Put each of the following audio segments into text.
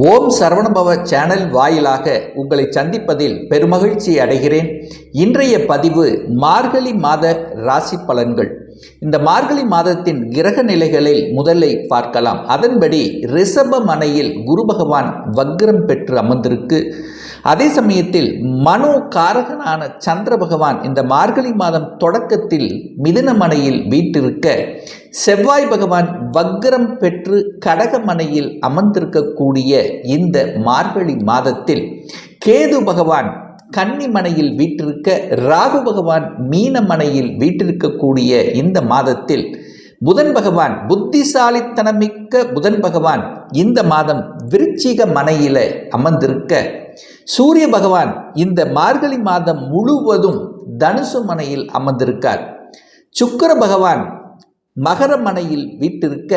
ஓம் Saravanabhava channel வாயிலாக உங்களை சந்திப்பதில் பெருமகிழ்ச்சி அடைகிறேன். இன்றைய பதிவு மார்கழி மாத ராசி பலன்கள். இந்த மார்கழி மாதத்தின் கிரக நிலைகளில் முதலில் பார்க்கலாம். அதன்படி ரிஷப மனையில் குரு பகவான் வக்ரம் பெற்று அமர்ந்திருக்கு. அதே சமயத்தில் மனோ காரகனான சந்திர பகவான் இந்த மார்கழி மாதம் தொடக்கத்தில் மிதுன மனையில் வீட்டிருக்க, செவ்வாய் பகவான் வக்ரம் பெற்று கடக மனையில் அமர்ந்திருக்கக்கூடிய இந்த மார்கழி மாதத்தில் கேது பகவான் கன்னி மனையில் வீட்டிருக்க, ராகு பகவான் மீன மனையில் வீட்டிருக்கக்கூடிய இந்த மாதத்தில் புதன் பகவான் புத்திசாலித்தனமிக்க புதன் பகவான் இந்த மாதம் விருச்சிக மனையில அமர்ந்திருக்க, சூரிய பகவான் இந்த மார்கழி மாதம் முழுவதும் தனுசு மனையில் அமர்ந்திருக்கார். சுக்கிர பகவான் மகர மனையில் வீட்டிருக்க,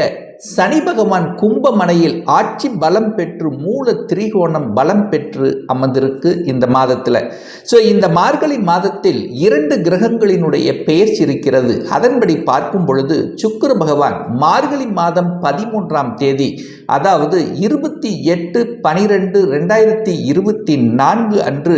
சனி பகவான் கும்ப மனையில் ஆட்சி பலம் பெற்று மூல திரிகோணம் பலம் பெற்று அமர்ந்திருக்கு இந்த மாதத்தில். ஸோ இந்த மார்கழி மாதத்தில் 2 கிரகங்களினுடைய பெயர்ச்சி இருக்கிறது. அதன்படி பார்க்கும் பொழுது சுக்கிர பகவான் மார்கழி மாதம் 13ஆம் தேதி, அதாவது 28/12/2024 அன்று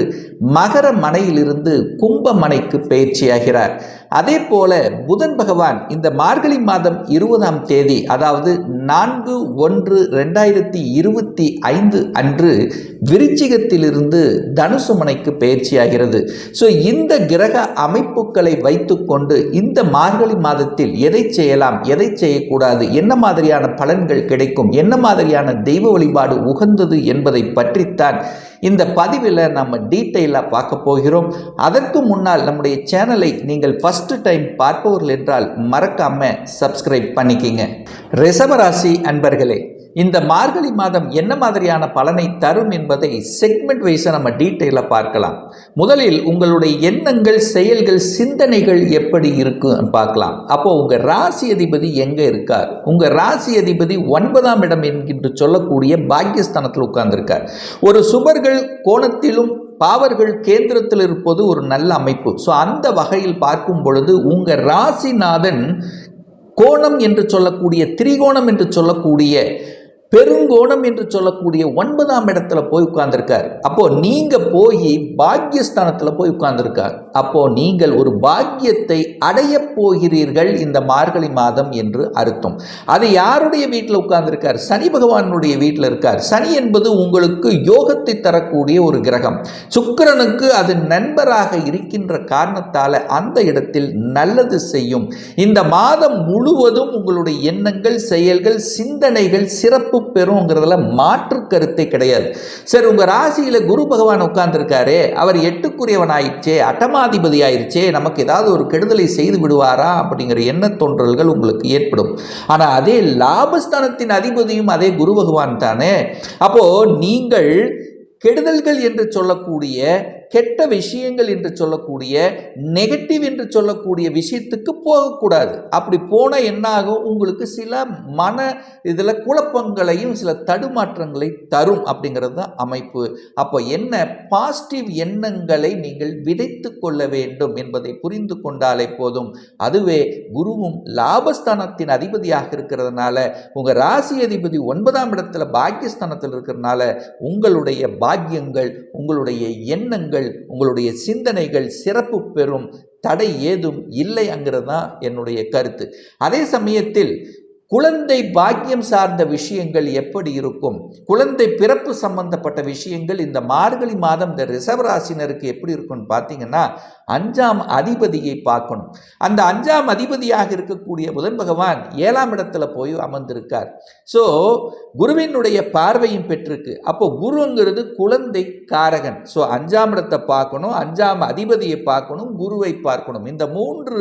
மகர மனையிலிருந்து கும்ப மனைக்கு பெயர்ச்சியாகிறார். அதே போல புதன் பகவான் இந்த மார்கழி மாதம் 20ஆம் தேதி, அதாவது 4/1/2025 அன்று விருச்சிகத்திலிருந்து தனுசு மனைக்கு பெயர்ச்சியாகிறது. ஸோ இந்த கிரக அமைப்புகளை வைத்துக்கொண்டு இந்த மார்கழி மாதத்தில் எதை செய்யலாம், எதை செய்யக்கூடாது, என்ன மாதிரியான பலன்கள் கிடைக்கும், என்ன மாதிரியான தெய்வ வழிபாடு உகந்தது என்பதை பற்றித்தான் இந்த பதிவில் நம்ம டீட்டெயிலாக பார்க்க போகிறோம். அதற்கு முன்னால் நம்முடைய சேனலை நீங்கள் ஃபர்ஸ்ட் டைம் பார்ப்பவர்கள் என்றால் மறக்காம சப்ஸ்கிரைப் பண்ணிக்கிங்க. ரிஷபராசி அன்பர்களே, இந்த மார்கழி மாதம் என்ன மாதிரியான பலனை தரும் என்பதை செக்மெண்ட் வைஸாக நம்ம டீட்டெயிலாக பார்க்கலாம். முதலில் உங்களுடைய எண்ணங்கள், செயல்கள், சிந்தனைகள் எப்படி இருக்கும் பார்க்கலாம். அப்போ உங்கள் ராசி அதிபதி எங்கே இருக்கார்? உங்கள் ராசி அதிபதி 9ஆம் இடம் என்கின்ற சொல்லக்கூடிய பாக்கியஸ்தானத்தில் உட்கார்ந்திருக்கார். ஒரு சுபர்கள் கோணத்திலும் பாவர்கள் கேந்திரத்தில் இருப்பது ஒரு நல்ல அமைப்பு. ஸோ அந்த வகையில் பார்க்கும் பொழுது உங்கள் ராசிநாதன் கோணம் என்று சொல்லக்கூடிய, திரிகோணம் என்று சொல்லக்கூடிய, பெருங்கோணம் என்று சொல்லக்கூடிய 9ஆம் இடத்துல போய் உட்கார்ந்திருக்கார். அப்போ நீங்க போய் பாக்கியஸ்தானத்துல போய் உட்கார்ந்திருக்கார். அப்போ நீங்கள் ஒரு பாக்கியத்தை அடைய போகிறீர்கள் இந்த மார்கழி மாதம் என்று அர்த்தம். அது யாருடைய வீட்டில் உட்கார்ந்திருக்கார்? சனி பகவானுடைய வீட்டில் இருக்கார். சனி என்பது உங்களுக்கு யோகத்தை தரக்கூடிய ஒரு கிரகம். சுக்கிரனுக்கு அது நண்பராக இருக்கின்ற காரணத்தால அந்த இடத்தில் நல்லது செய்யும். இந்த மாதம் முழுவதும் உங்களுடைய எண்ணங்கள், செயல்கள், சிந்தனைகள் சிறப்பு பெறுங்கிறதுல மாற்று கருத்தை கிடையாது. சரி, உங்க ராசியில குரு பகவான் உட்கார்ந்திருக்காரு, அவர் 8க்குரியவன் ஆயிடுச்சே, அட்டமாதிபதி ஆயிடுச்சே, நமக்கு ஏதாவது ஒரு கெடுதலை செய்து விடுவாரா அப்படிங்கிற எண்ண தோன்றல்கள் உங்களுக்கு ஏற்படும். ஆனா அதே லாபஸ்தானத்தின் அதிபதியும் அதே குரு பகவான் தானே. அப்போ நீங்கள் கெடுதல்கள் என்று சொல்லக்கூடிய, கெட்ட விஷயங்கள் என்று சொல்லக்கூடிய, நெகட்டிவ் என்று சொல்லக்கூடிய விஷயத்துக்கு போகக்கூடாது. அப்படி போன என்னாகும், உங்களுக்கு சில மன இதில் குழப்பங்களையும் சில தடுமாற்றங்களை தரும் அப்படிங்கிறது தான் அமைப்பு. அப்போ என்ன, பாசிட்டிவ் எண்ணங்களை நீங்கள் விதைத்து கொள்ள வேண்டும் என்பதை புரிந்து கொண்டாலே போதும். அதுவே குருவும் லாபஸ்தானத்தின் அதிபதியாக இருக்கிறதுனால, உங்கள் ராசி அதிபதி 9ஆம் இடத்துல பாக்கியஸ்தானத்தில் இருக்கிறதுனால உங்களுடைய பாக்கியங்கள், உங்களுடைய எண்ணங்கள், உங்களுடைய சிந்தனைகள் சிறப்பு பெறும். தடை ஏதும் இல்லைங்கிறது தான் என்னுடைய கருத்து. அதே சமயத்தில் குழந்தை பாக்கியம் சார்ந்த விஷயங்கள் எப்படி இருக்கும், குழந்தை பிறப்பு சம்பந்தப்பட்ட விஷயங்கள் இந்த மார்கழி மாதம் இந்த ரிஷபராசினருக்கு எப்படி இருக்கும்னு பார்த்தீங்கன்னா, 5ஆம் அதிபதியை பார்க்கணும். அந்த 5ஆம் அதிபதியாக இருக்கக்கூடிய புதன் பகவான் 7ஆம் இடத்துல போய் அமர்ந்திருக்கார். ஸோ குருவினுடைய பார்வையும் பெற்றிருக்கு. அப்போ குருங்கிறது குழந்தை காரகன். ஸோ 5ஆம் இடத்தை பார்க்கணும், 5ஆம் அதிபதியை பார்க்கணும், குருவை பார்க்கணும். இந்த 3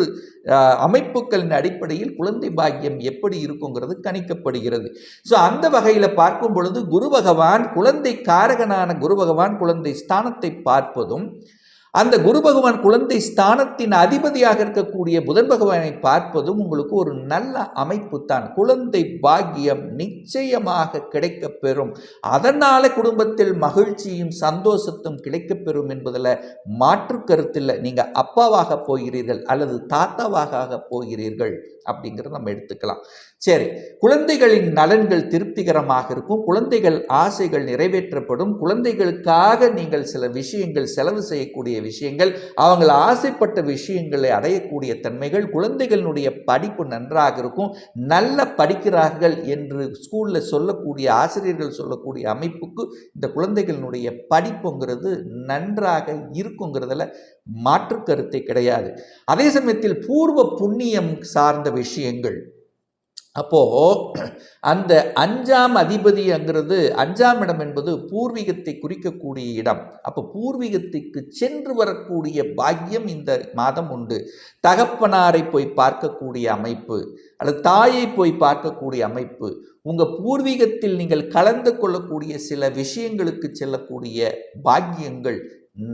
அமைப்புகளின் அடிப்படையில் குழந்தை பாக்கியம் எப்படி இருக்குங்கிறது கணிக்கப்படுகிறது. ஸோ அந்த வகையில் பார்க்கும் பொழுது குரு பகவான், குழந்தை காரகனான குரு பகவான் குழந்தை ஸ்தானத்தை பார்ப்பதும், அந்த குரு பகவான் குழந்தை ஸ்தானத்தின் அதிபதியாக இருக்கக்கூடிய புதன் பகவானை பார்ப்பதும் உங்களுக்கு ஒரு நல்ல அமைப்பு தான். குழந்தை பாக்கியம் நிச்சயமாக கிடைக்கப் பெறும். அதனால குடும்பத்தில் மகிழ்ச்சியும் சந்தோஷத்தும் கிடைக்கப் பெறும் என்பதில் மாற்று கருத்தில் நீங்கள் அப்பாவாக போகிறீர்கள் அல்லது தாத்தாவாக போகிறீர்கள் அப்படிங்கிறத நம்ம எடுத்துக்கலாம். சரி, குழந்தைகளின் நலன்கள் திருப்திகரமாக இருக்கும். குழந்தைகள் ஆசைகள் நிறைவேற்றப்படும். குழந்தைகளுக்காக நீங்கள் சில விஷயங்கள் செலவு செய்யக்கூடிய விஷயங்கள், அவங்கள் ஆசைப்பட்ட விஷயங்களை அடையக்கூடிய தன்மைகள், குழந்தைகளுடைய படிப்பு நன்றாக இருக்கும். நல்ல படிக்கிறார்கள் என்று ஸ்கூலில் சொல்லக்கூடிய ஆசிரியர்கள் சொல்லக்கூடிய அமைப்புக்கு இந்த குழந்தைகளினுடைய படிப்புங்கிறது நன்றாக இருக்குங்கிறதுல மாற்று கருத்தை கிடையாது. அதே சமயத்தில் பூர்வ புண்ணியம் சார்ந்த விஷயங்கள், அப்போ அந்த 5ஆம் அதிபதிங்கிறது 5ஆம் இடம் என்பது பூர்வீகத்தை குறிக்கக்கூடிய இடம். அப்போ பூர்வீகத்துக்கு சென்று வரக்கூடிய பாக்கியம் இந்த மாதம் உண்டு. தகப்பனாரை போய் பார்க்கக்கூடிய அமைப்பு அல்லது தாயை போய் பார்க்கக்கூடிய அமைப்பு, உங்கள் பூர்வீகத்தில் நீங்கள் கலந்து கொள்ளக்கூடிய சில விஷயங்களுக்கு செல்லக்கூடிய பாக்கியங்கள்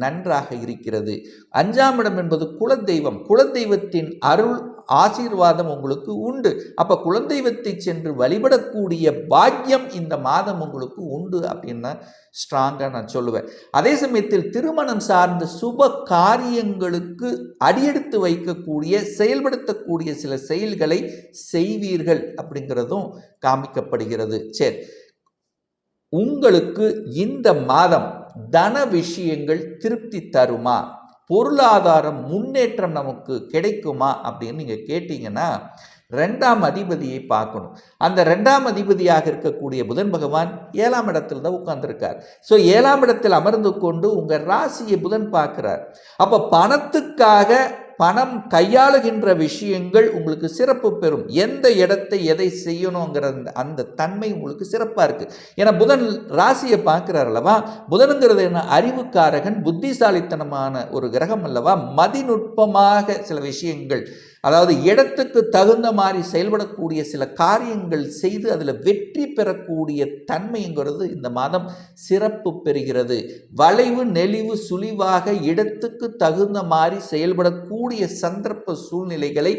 நன்றாக இருக்கிறது. 5ஆம் இடம் என்பது குலதெய்வம். குலதெய்வத்தின் அருள் ஆசீர்வாதம் உங்களுக்கு உண்டு. அப்போ குலதெய்வத்தை சென்று வழிபடக்கூடிய பாக்கியம் இந்த மாதம் உங்களுக்கு உண்டு அப்படின்னு ஸ்ட்ராங்காக நான் சொல்லுவேன். அதே சமயத்தில் திருமணம் சார்ந்த சுப காரியங்களுக்கு அடியெடுத்து வைக்கக்கூடிய செயல்படுத்தக்கூடிய சில செயல்களை செய்வீர்கள் அப்படிங்கிறதும் காமிக்கப்படுகிறது. சரி, உங்களுக்கு இந்த மாதம் தன விஷயங்கள் திருப்தி தருமா, பொருளாதாரம் முன்னேற்றம் நமக்கு கிடைக்குமா அப்படின்னு நீங்கள் கேட்டீங்கன்னா 2ஆம் அதிபதியை பார்க்கணும். அந்த 2ஆம் அதிபதியாக இருக்கக்கூடிய புதன் பகவான் 7ஆம் இடத்துல தான் உட்கார்ந்துருக்கார். ஸோ 7ஆம் இடத்தில் அமர்ந்து கொண்டு உங்கள் ராசியை புதன் பார்க்கிறார். அப்போ பணத்துக்காக பணம் கையாளுகின்ற விஷயங்கள் உங்களுக்கு சிறப்பு பெறும். எந்த இடத்தை எதை செய்யணுங்கிற அந்த தன்மை உங்களுக்கு சிறப்பாக இருக்குது. ஏன்னா புதன் ராசியை பார்க்குறார் அல்லவா. புதனுங்கிறது என்ன, அறிவுக்காரகன், புத்திசாலித்தனமான ஒரு கிரகம் அல்லவா. மதிநுட்பமாக சில விஷயங்கள், அதாவது இடத்துக்கு தகுந்த மாதிரி செயல்படக்கூடிய சில காரியங்கள் செய்து அதில் வெற்றி பெறக்கூடிய தன்மைங்கிறது இந்த மாதம் சிறப்பு பெறுகிறது. வளைவு நெளிவு சுழிவாக இடத்துக்கு தகுந்த மாதிரி செயல்படக்கூடிய சந்தர்ப்ப சூழ்நிலைகளை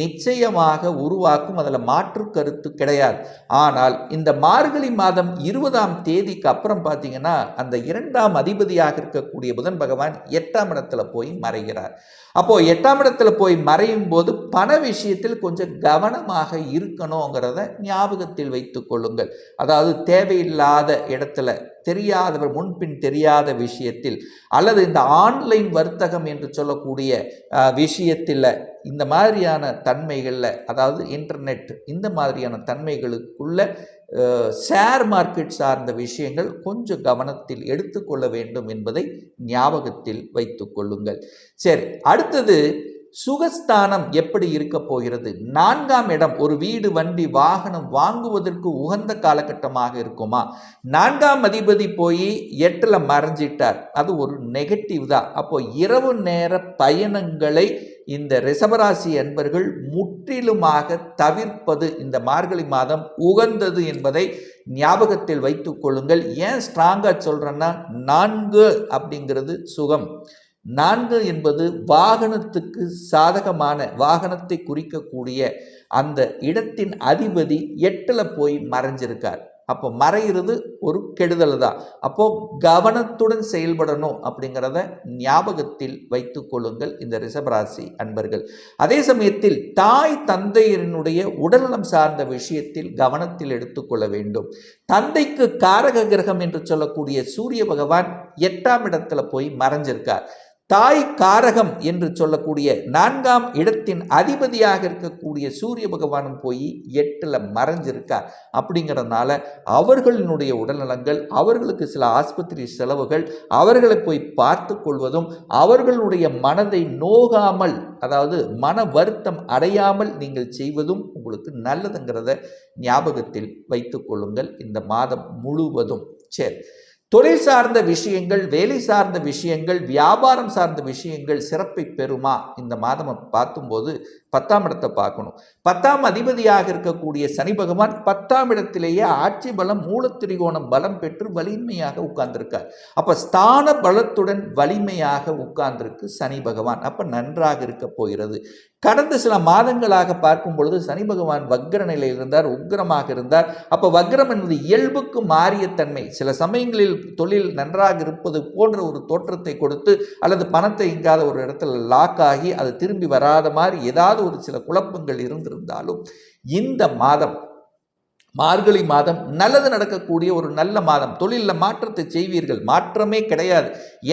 நிச்சயமாக உருவாக்கும். அதில் மாற்று கருத்து கிடையாது. ஆனால் இந்த மார்கழி மாதம் 20ஆம் தேதிக்கு அப்புறம் பார்த்தீங்கன்னா அந்த 2ஆம் அதிபதியாக இருக்கக்கூடிய புதன் பகவான் 8ஆம் இடத்துல போய் மறைகிறார். அப்போ 8ஆம் இடத்துல போய் மறையும் போது பண விஷயத்தில் கொஞ்சம் கவனமாக இருக்கணுங்கிறத ஞாபகத்தில் வைத்துக் கொள்ளுங்கள். அதாவது தேவையில்லாத இடத்துல, தெரியாதவர் முன்பின் தெரியாத விஷயத்தில் அல்லது இந்த ஆன்லைன் வர்த்தகம் என்று சொல்லக்கூடிய விஷயத்தில் இந்த மாதிரியான தன்மைகளில், அதாவது இன்டர்நெட் இந்த மாதிரியான தன்மைகளுக்குள்ள ஷேர் மார்க்கெட் சார்ந்த விஷயங்கள் கொஞ்சம் கவனத்தில் எடுத்துக்கொள்ள வேண்டும் என்பதை ஞாபகத்தில் வைத்துக் கொள்ளுங்கள். சரி, அடுத்தது சுகஸ்தானம் எப்படி இருக்க போகிறது? 4ஆம் இடம் ஒரு வீடு வண்டி வாகனம் வாங்குவதற்கு உகந்த காலகட்டமாக இருக்குமா? 4ஆம் அதிபதி போய் 8ல் மறைஞ்சிட்டார். அது ஒரு நெகட்டிவ் தான். அப்போ இரவு நேர பயணங்களை இந்த ரிஷபராசி அன்பர்கள் முற்றிலுமாக தவிர்ப்பது இந்த மார்கழி மாதம் உகந்தது என்பதை ஞாபகத்தில் வைத்துக் கொள்ளுங்கள். ஏன் ஸ்ட்ராங்காக சொல்கிறேன்னா 4 அப்படிங்கிறது சுகம். 4 என்பது வாகனத்துக்கு சாதகமான, வாகனத்தை குறிக்கக்கூடிய அந்த இடத்தின் அதிபதி 8ல் போய் மறைஞ்சிருக்கார். அப்போ மறைகிறது ஒரு கெடுதல் தான். அப்போ கவனத்துடன் செயல்படணும் அப்படிங்கிறத ஞாபகத்தில் வைத்துக் கொள்ளுங்கள் இந்த ரிஷபராசி அன்பர்கள். அதே சமயத்தில் தாய் தந்தையினுடைய உடல்நலம் சார்ந்த விஷயத்தில் கவனத்தில் எடுத்துக்கொள்ள வேண்டும். தந்தைக்கு காரக கிரகம் என்று சொல்லக்கூடிய சூரிய பகவான் 8ஆம் இடத்துல போய் மறைஞ்சிருக்கார். தாய் காரகம் என்று சொல்லக்கூடிய 4ஆம் இடத்தின் அதிபதியாக இருக்கக்கூடிய சூரிய பகவானும் போய் 8ல் மறைஞ்சிருக்கார். அப்படிங்கிறதுனால அவர்களினுடைய உடல்நலங்கள், அவர்களுக்கு சில ஆஸ்பத்திரி செலவுகள், அவர்களை போய் பார்த்து கொள்வதும், அவர்களுடைய மனதை நோகாமல், அதாவது மன வருத்தம் அடையாமல் நீங்கள் செய்வதும் உங்களுக்கு நல்லதுங்கிறத ஞாபகத்தில் வைத்துக் கொள்ளுங்கள் இந்த மாதம் முழுவதும். சரி, தொழில் சார்ந்த விஷயங்கள், வேலை சார்ந்த விஷயங்கள், வியாபாரம் சார்ந்த விஷயங்கள் சிறப்பை பெறுமா? இந்த மாதம் பார்க்கும்போது 10ஆம் இடத்தை பார்க்கணும். 10ஆம் அதிபதியாக இருக்கக்கூடிய சனி பகவான் 10ஆம் இடத்திலேயே ஆட்சி பலம், மூலத்திரிகோணம் பலம் பெற்று வலிமையாக உட்கார்ந்திருக்கார். அப்ப ஸ்தான பலத்துடன் வலிமையாக உட்கார்ந்திருக்கு சனி பகவான். அப்ப நன்றாக இருக்க போகிறது. கடந்த சில மாதங்களாக பார்க்கும் பொழுது சனி பகவான் வக்ர நிலையில் இருந்தார், உக்கிரமாக இருந்தார். அப்ப வக்ரம் என்பது இயல்புக்கு மாறிய தன்மை. சில சமயங்களில் தொழில் நன்றாக இருப்பது போன்ற ஒரு தோற்றத்தை கொடுத்து, அல்லது பணத்தை எங்காத ஒரு இடத்துல லாக் ஆகி அது திரும்பி வராத மாதிரி ஏதாவது ஒரு சில குழப்பங்கள் இருந்திருந்தாலும், இந்த மாதம் மார்கழி மாதம் நல்லது நடக்கக்கூடிய ஒரு நல்ல மாதம். தொழிலில் மாற்றத்தை செய்வீர்கள், மாற்றமே கிடையாது.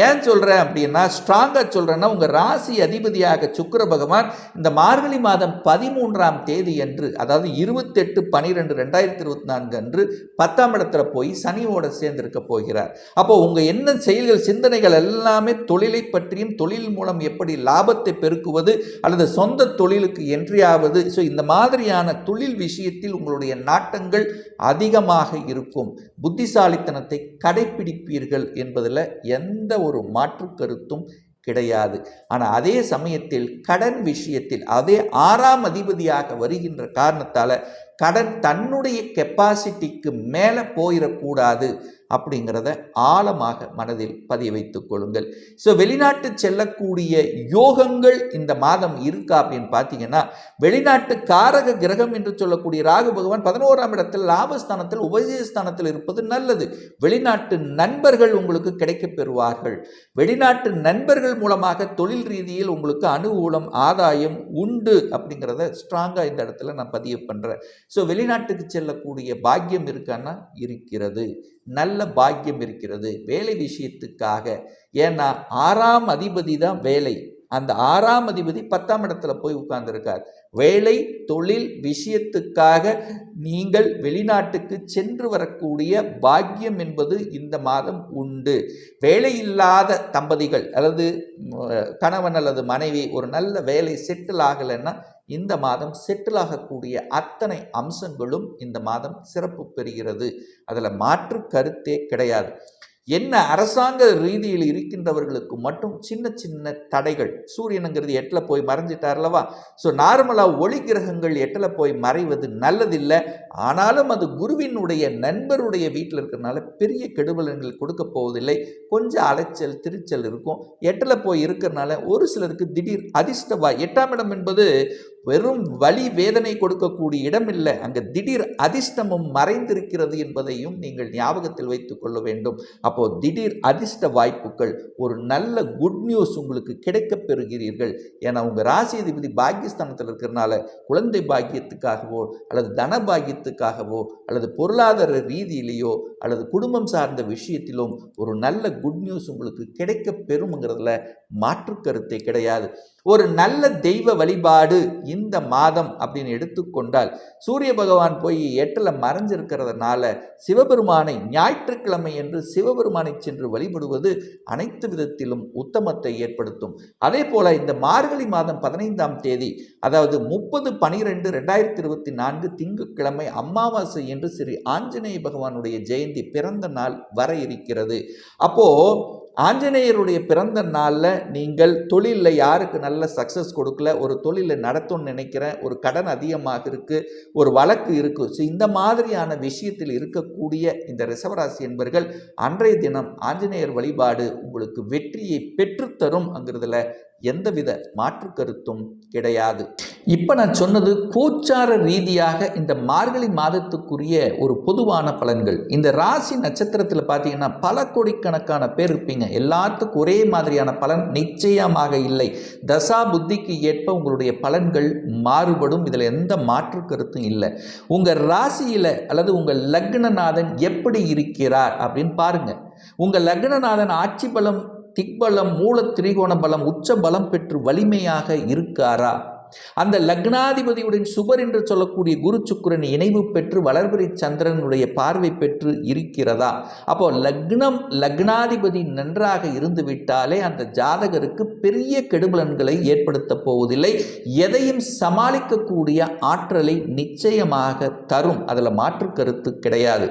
ஏன் சொல்கிறேன் அப்படின்னா, ஸ்ட்ராங்காக சொல்கிறேன்னா, உங்கள் ராசி அதிபதியாக சுக்கிர பகவான் இந்த மார்கழி மாதம் 13ஆம் தேதி அன்று, அதாவது 28/12/2024 அன்று 10ஆம் இடத்துல போய் சனியோட சேர்ந்திருக்க போகிறார். அப்போ உங்கள் என்ன செயல்கள், சிந்தனைகள் எல்லாமே தொழிலை பற்றியும், தொழில் மூலம் எப்படி லாபத்தை பெருக்குவது அல்லது சொந்த தொழிலுக்கு என்றியாவது, ஸோ இந்த மாதிரியான தொழில் விஷயத்தில் உங்களுடைய நாட்டங்கள் அதிகமாக இருக்கும். புத்திசாலித்தனத்தை கடைபிடிப்பீர்கள் என்பதில் எந்த ஒரு மாற்று கருத்தும் கிடையாது. ஆனால் அதே சமயத்தில் கடன் விஷயத்தில் அதே 6ஆம் அதிபதியாக வருகின்ற காரணத்தால் கடன் தன்னுடைய கெப்பாசிட்டிக்கு மேலே போயிடக்கூடாது அப்படிங்கிறத ஆழமாக மனதில் பதிய வைத்துக் கொள்ளுங்கள். ஸோ வெளிநாட்டு செல்லக்கூடிய யோகங்கள் இந்த மாதம் இருக்கா அப்படின்னு பார்த்தீங்கன்னா, வெளிநாட்டு காரக கிரகம் என்று சொல்லக்கூடிய ராகு பகவான் 11ஆம் இடத்தில் லாபஸ்தானத்தில் உபஜயஸ்தானத்தில் இருப்பது நல்லது. வெளிநாட்டு நண்பர்கள் உங்களுக்கு கிடைக்கப் பெறுவார்கள். வெளிநாட்டு நண்பர்கள் மூலமாக தொழில் ரீதியில் உங்களுக்கு அனுகூலம், ஆதாயம் உண்டு அப்படிங்கிறத ஸ்ட்ராங்காக இந்த இடத்துல நான் பதிவு பண்ணுறேன். ஸோ வெளிநாட்டுக்கு செல்லக்கூடிய பாக்கியம் இருக்கான்னா இருக்கிறது, நல்ல பாக்கியம் இருக்கிறது. வேலை விஷயத்துக்காக, ஏன்னா 6ஆம் அதிபதி தான் வேலை. அந்த 6ஆம் அதிபதி 10ஆம் இடத்துல போய் உட்கார்ந்துருக்கார். வேலை தொழில் விஷயத்துக்காக நீங்கள் வெளிநாட்டுக்கு சென்று வரக்கூடிய பாக்கியம் என்பது இந்த மாதம் உண்டு. வேலை இல்லாத தம்பதிகள் அல்லது கணவன் அல்லது மனைவி ஒரு நல்ல வேலை செட்டில் ஆகலைன்னா இந்த மாதம் செட்டில் ஆகக்கூடிய அத்தனை அம்சங்களும் இந்த மாதம் சிறப்பு பெறுகிறது. அதில் மாற்று கருத்தே கிடையாது. என்ன அரசாங்க ரீதியில் இருக்கின்றவர்களுக்கு மட்டும் சின்ன சின்ன தடைகள். சூரியனுங்கிறது 8ல் போய் மறைஞ்சிட்டார்லவா. ஸோ நார்மலாக ஒளி கிரகங்கள் 8ல் போய் மறைவது நல்லதில்லை. ஆனாலும் அது குருவினுடைய நண்பருடைய வீட்டில் இருக்கிறதுனால பெரிய கெடுபலன்கள் கொடுக்க போவதில்லை. கொஞ்சம் அலைச்சல் திருச்சல் இருக்கும். 8ல் போய் இருக்கிறதுனால ஒரு சிலருக்கு திடீர் அதிர்ஷ்டவாய். 8ஆம் இடம் என்பது வெறும் வலி வேதனை கொடுக்கக்கூடிய இடம் இல்லை, அங்கே திடீர் அதிர்ஷ்டமும் மறைந்திருக்கிறது என்பதையும் நீங்கள் ஞாபகத்தில் வைத்துக் கொள்ள வேண்டும். அப்போ திடீர் அதிர்ஷ்ட வாய்ப்புகள், ஒரு நல்ல குட் நியூஸ் உங்களுக்கு கிடைக்க பெறுகிறீர்கள். ஏன்னா உங்கள் ராசி அதிபதி பாக்கியஸ்தானத்தில் இருக்கிறதுனால குழந்தை பாக்கியத்துக்காகவோ அல்லது தன பாக்கியத்துக்காகவோ அல்லது பொருளாதார ரீதியிலேயோ அல்லது குடும்பம் சார்ந்த விஷயத்திலும் ஒரு நல்ல குட் நியூஸ் உங்களுக்கு கிடைக்க பெறும்ங்கிறதுல மாற்று கருத்தை கிடையாது. ஒரு நல்ல தெய்வ வழிபாடு இந்த மாதம் அப்படின்னு எடுத்துக்கொண்டால், சூரிய பகவான் போய் 8ல் மறைஞ்சிருக்கிறதுனால சிவபெருமானை ஞாயிற்றுக்கிழமை என்று சிவபெருமானை சென்று வழிபடுவது அனைத்து விதத்திலும் உத்தமத்தை ஏற்படுத்தும். அதே போல இந்த மார்கழி மாதம் 15ஆம் தேதி, அதாவது 30/12/2024 திங்கட்கிழமை அமாவாசை என்று ஸ்ரீ ஆஞ்சநேய பகவானுடைய ஜெயந்தி பிறந்த நாள் வர இருக்கிறது. அப்போ ஆஞ்சநேயருடைய பிறந்த நாளில் நீங்கள் தொழிலில் யாருக்கு நல்ல சக்ஸஸ் கொடுக்கல, ஒரு தொழிலை நடத்தணும்னு நினைக்கிறேன், ஒரு கடன் அதிகமாக இருக்குது, ஒரு வழக்கு இருக்குது, ஸோ இந்த மாதிரியான விஷயத்தில் இருக்கக்கூடிய இந்த ரிஷபராசி என்பர்கள் அன்றைய தினம் ஆஞ்சநேயர் வழிபாடு உங்களுக்கு வெற்றியை பெற்றுத்தரும் அங்கிறதுல எந்தவித மாற்று கருத்தும் கிடையாது. இப்போ நான் சொன்னது கோச்சார ரீதியாக இந்த மார்கழி மாதத்துக்குரிய ஒரு பொதுவான பலன்கள். இந்த ராசி நட்சத்திரத்தில் பார்த்தீங்கன்னா பல கோடிக்கணக்கான பேர் இருப்பீங்க. எல்லாத்துக்கும் ஒரே மாதிரியான பலன் நிச்சயமாக இல்லை. தசா புத்திக்கு ஏற்ப உங்களுடைய பலன்கள் மாறுபடும். இதில் எந்த மாற்று கருத்தும் இல்லை. உங்கள் ராசியில் அல்லது உங்கள் லக்னநாதன் எப்படி இருக்கிறார் அப்படின்னு பாருங்கள். உங்கள் லக்னநாதன் ஆட்சி பலம், திக்பலம், மூல திரிகோண பலம், உச்ச பலம் பெற்று வலிமையாக இருக்காரா? அந்த லக்னாதிபதியுடன் சுபர் என்று சொல்லக்கூடிய குரு சுக்கிரன் இணைவு பெற்று வளர்பிறை சந்திரனுடைய பார்வை பெற்று இருக்கிறதா? அப்போ லக்னாதிபதி நன்றாக இருந்து விட்டாலே அந்த ஜாதகருக்கு பெரிய கெடுபலன்களை ஏற்படுத்த போவதில்லை. எதையும் சமாளிக்கக்கூடிய ஆற்றலை நிச்சயமாக தரும். அதில் மாற்று கருத்து கிடையாது.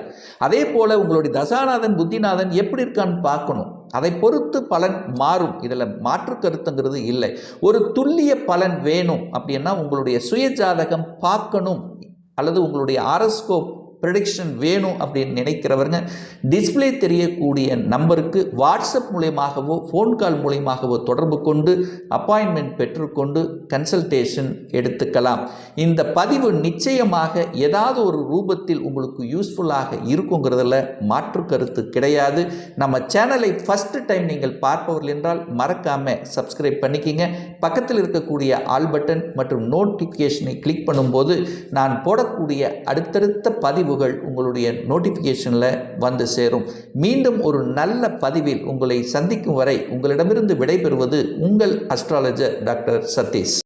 அதே போல உங்களுடைய தசாநாதன் புத்திநாதன் எப்படி இருக்கான்னு பார்க்கணும். அதை பொறுத்து பலன் மாறும். இதில் மாற்று கருத்துங்கிறது இல்லை. ஒரு துல்லிய பலன் வேணும் அப்படின்னா உங்களுடைய சுய ஜாதகம் பார்க்கணும் அல்லது உங்களுடைய ஆரோஸ்கோப் ப்ரெடிக்ஷன் வேணும் அப்படின்னு நினைக்கிறவங்க டிஸ்பிளே தெரியக்கூடிய நம்பருக்கு வாட்ஸ்அப் மூலயமாகவோ ஃபோன் கால் மூலயமாகவோ தொடர்பு கொண்டு அப்பாயின்மெண்ட் பெற்றுக்கொண்டு கன்சல்டேஷன் எடுத்துக்கலாம். இந்த பதிவு நிச்சயமாக ஏதாவது ஒரு ரூபத்தில் உங்களுக்கு யூஸ்ஃபுல்லாக இருக்குங்கிறதுல மாற்று கருத்து கிடையாது. நம்ம சேனலை ஃபஸ்ட்டு டைம் நீங்கள் பார்ப்பவர்கள் என்றால் மறக்காமல் சப்ஸ்கிரைப் பண்ணிக்கிங்க. பக்கத்தில் இருக்கக்கூடிய ஆல் பட்டன் மற்றும் நோட்டிஃபிகேஷனை கிளிக் பண்ணும்போது நான் போடக்கூடிய அடுத்தடுத்த பதிவு உங்களுடைய நோட்டிபிகேஷன்ல வந்து சேரும். மீண்டும் ஒரு நல்ல பதிவில் உங்களை சந்திக்கும் வரை உங்களிடமிருந்து விடைபெறுவது உங்கள் அஸ்ட்ராலஜர் டாக்டர் சதீஷ்.